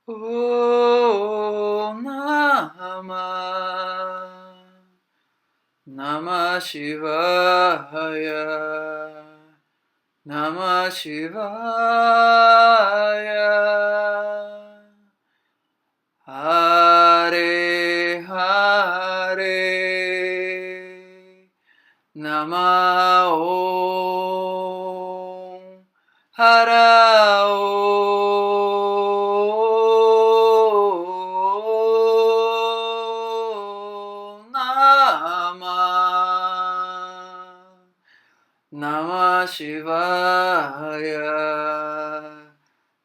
Om Namah Shivaya. Namah Shivaya. Hare Hare. Namah Om. Hara Om Namah. Namah Shivaya.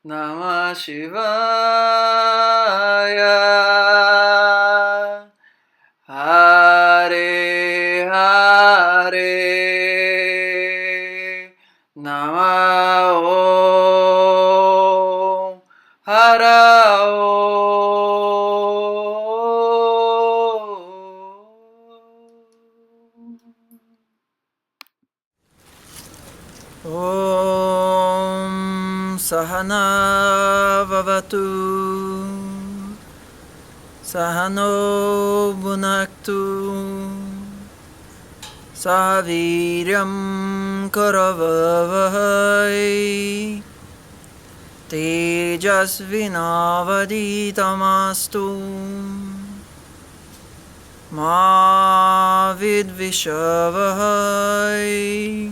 Namah Shivaya. Hare Hare. Namah Om. Hara Om Sahana Vavatu Sahano Bhunaktu Saviryam Karavavahai Tejasvinavaditamastu Ma Vidvishavahai.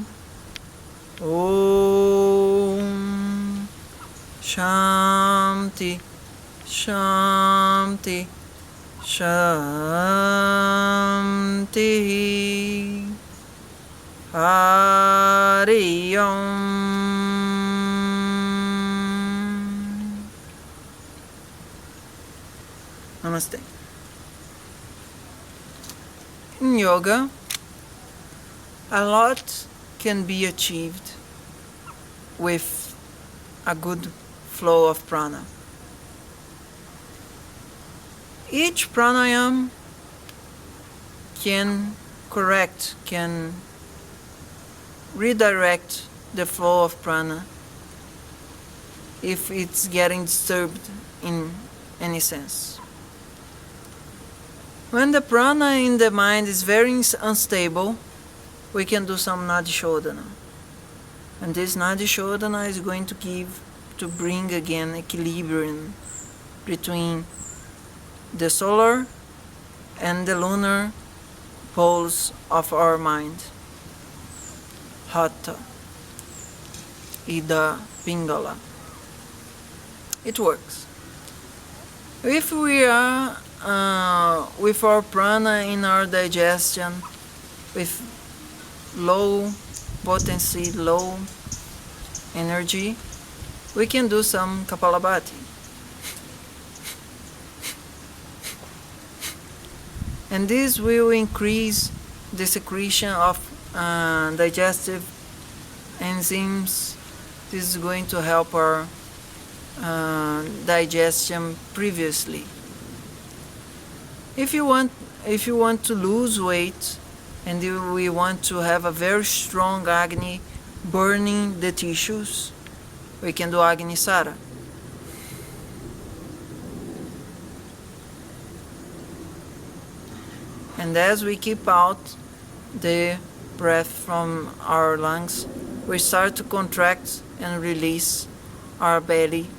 Om Shanti Shanti Shanti. Hari Om. Namaste. In yoga, a lot can be achieved with a good flow of prana. Each pranayama can redirect the flow of prana if it's getting disturbed in any sense. When the prana in the mind is very unstable, we can do some Nadi Shodhana. And this Nadi Shodhana is going to bring again equilibrium between the solar and the lunar poles of our mind. Hatha, Ida, Pingala. It works. If we are with our prana in our digestion, with low potency, low energy, we can do some Kapalabhati. And this will increase the secretion of digestive enzymes. This is going to help our digestion previously. If you want to lose weight and we want to have a very strong Agni burning the tissues, we can do Agni Sara. And as we keep out the breath from our lungs, we start to contract and release our belly,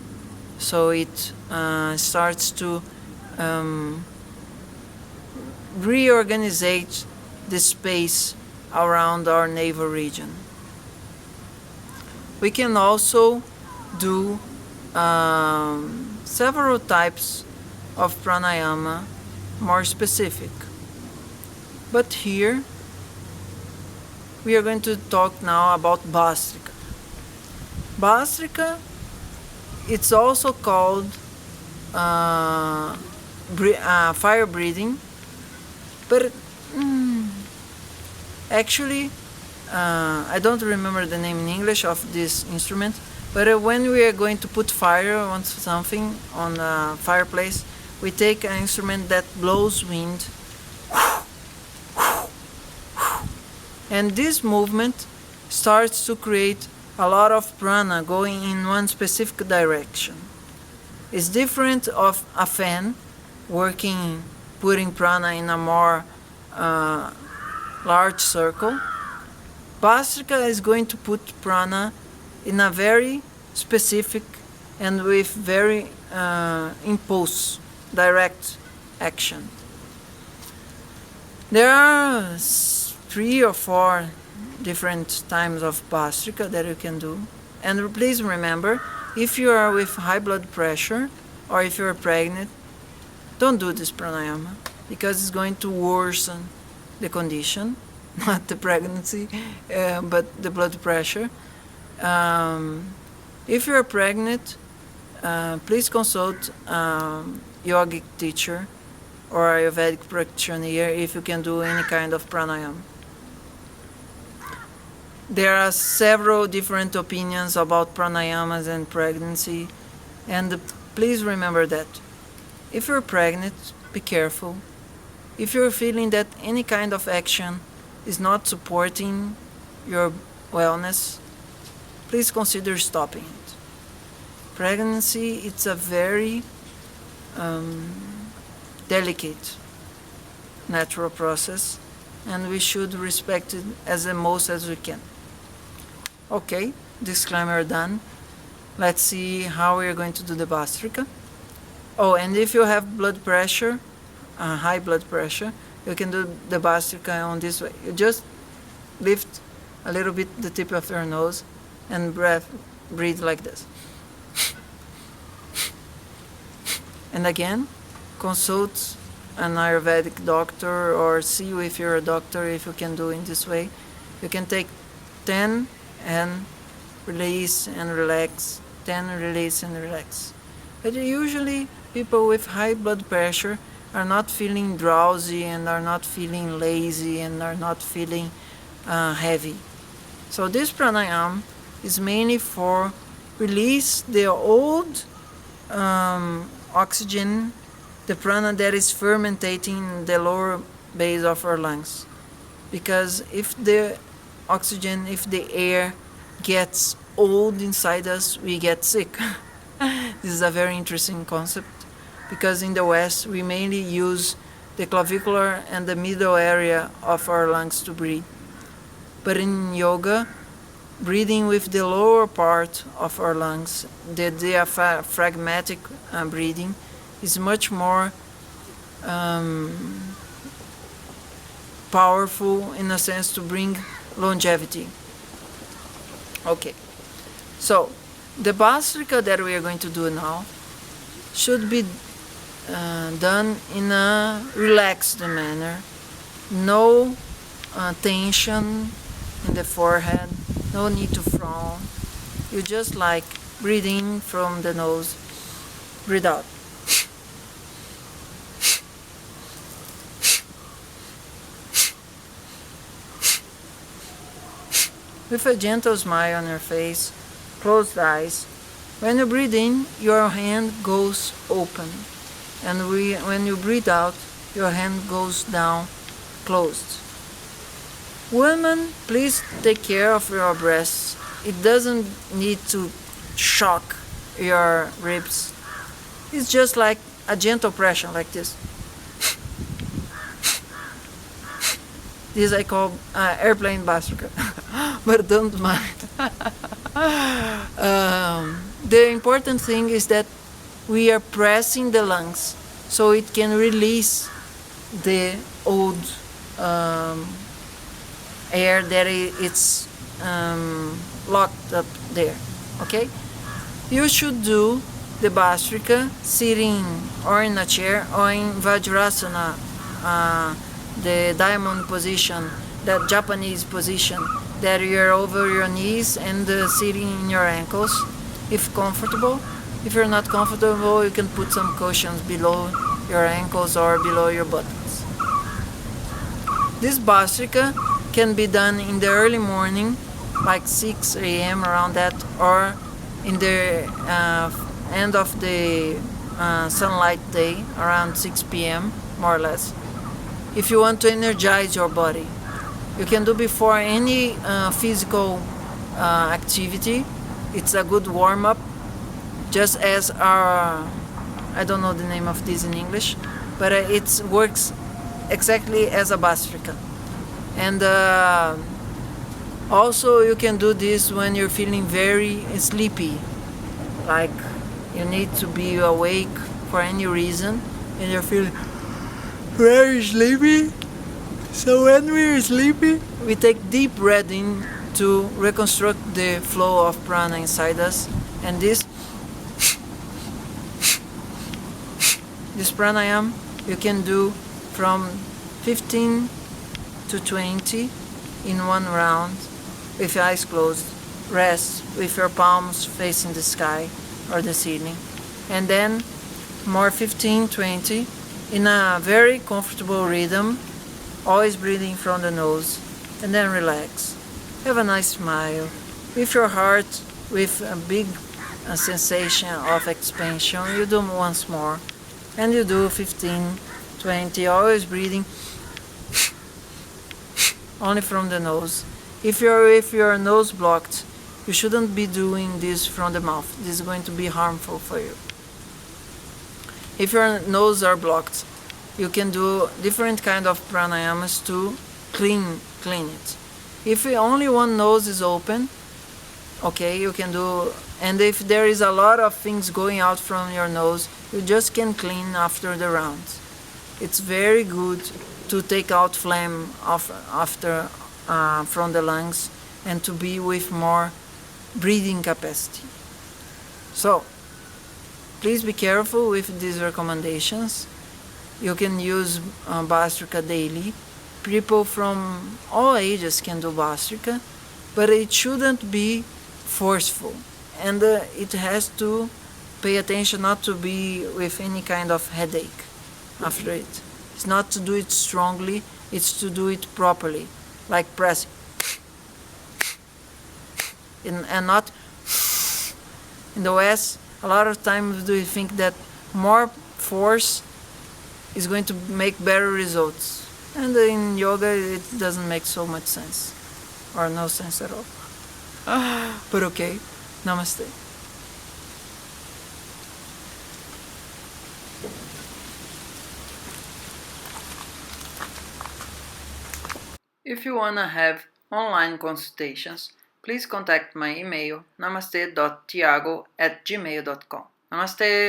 so it starts to reorganize the space around our navel region. We can also do several types of pranayama, more specific. But here we are going to talk now about Bhaastrika. Bhaastrika, it's also called fire breathing, but actually I don't remember the name in English of this instrument, but when we are going to put fire on something, on a fireplace, we take an instrument that blows wind, and this movement starts to create a lot of prana going in one specific direction. It's different of a fan working, putting prana in a more large circle. Bhaastrika is going to put prana in a very specific and with very impulse, direct action. There are 3 or 4 different times of Bhaastrika that you can do. And please remember, if you are with high blood pressure or if you are pregnant, don't do this pranayama because it's going to worsen the condition, not the pregnancy, but the blood pressure. If you are pregnant, please consult yogic teacher or Ayurvedic practitioner if you can do any kind of pranayama. There are several different opinions about pranayamas and pregnancy, and please remember that if you're pregnant, be careful. If you're feeling that any kind of action is not supporting your wellness, please consider stopping it. Pregnancy, it's a very delicate natural process, and we should respect it as the most as we can. Okay, disclaimer done. Let's see how we are going to do the Bhaastrika. Oh, and if you have blood pressure, high blood pressure, you can do the Bhaastrika on this way. You just lift a little bit the tip of your nose and breathe like this. And again, consult an Ayurvedic doctor or see with your doctor if you can do in this way. You can take 10 and release and relax, 10 release and relax. But usually people with high blood pressure are not feeling drowsy and are not feeling lazy and are not feeling heavy. So this pranayama is mainly for release the old oxygen, the prana that is fermentating in the lower base of our lungs. Because if the oxygen, if the air gets old inside us, we get sick. This is a very interesting concept because in the West we mainly use the clavicular and the middle area of our lungs to breathe. But in yoga, breathing with the lower part of our lungs, the diaphragmatic breathing, is much more powerful in a sense to bring longevity. Okay, so the Bhaastrika that we are going to do now should be done in a relaxed manner. No tension in the forehead, no need to frown. You just like breathe in from the nose, breathe out. With a gentle smile on your face, closed eyes. When you breathe in, your hand goes open. And when you breathe out, your hand goes down, closed. Women, please take care of your breasts. It doesn't need to shock your ribs. It's just like a gentle pressure, like this. This I call airplane Bhaastrika. But don't mind. The important thing is that we are pressing the lungs so it can release the old air that it's locked up there. Okay? You should do the Bhaastrika sitting or in a chair or in Vajrasana, the diamond position, that Japanese position, that you're over your knees and sitting in your ankles, if comfortable. If you're not comfortable, you can put some cushions below your ankles or below your buttocks. This Bhaastrika can be done in the early morning, like 6 a.m. around that, or in the end of the sunlight day, around 6 p.m., more or less. If you want to energize your body, you can do before any physical activity. It's a good warm-up. just as our, I don't know the name of this in English, but it works exactly as a Bhaastrika. And also you can do this when you're feeling very sleepy, like you need to be awake for any reason and you're feeling very sleepy. So when we're sleepy, we take deep breathing to reconstruct the flow of prana inside us. And this pranayama you can do from 15 to 20 in one round with your eyes closed. Rest with your palms facing the sky or the ceiling. And then more 15, 20 in a very comfortable rhythm, always breathing from the nose, and then relax. Have a nice smile. With your heart, with a big sensation of expansion, you do once more. And you do 15, 20, always breathing only from the nose. If your nose blocked, you shouldn't be doing this from the mouth. This is going to be harmful for you. If your nose are blocked, you can do different kind of pranayamas to clean it. If only one nose is open, okay, you can do, and if there is a lot of things going out from your nose, you just can clean after the round. It's very good to take out phlegm after from the lungs and to be with more breathing capacity. So, please be careful with these recommendations. You can use Bhaastrika daily. People from all ages can do Bhaastrika, but it shouldn't be forceful. And it has to pay attention not to be with any kind of headache after it. It's not to do it strongly, it's to do it properly, like pressing. And not in the West, a lot of times we think that more force is going to make better results. And in yoga, it doesn't make so much sense, or no sense at all. But okay, Namaste. If you wanna have online consultations, please contact my email namaste.tiago@gmail.com. Namaste!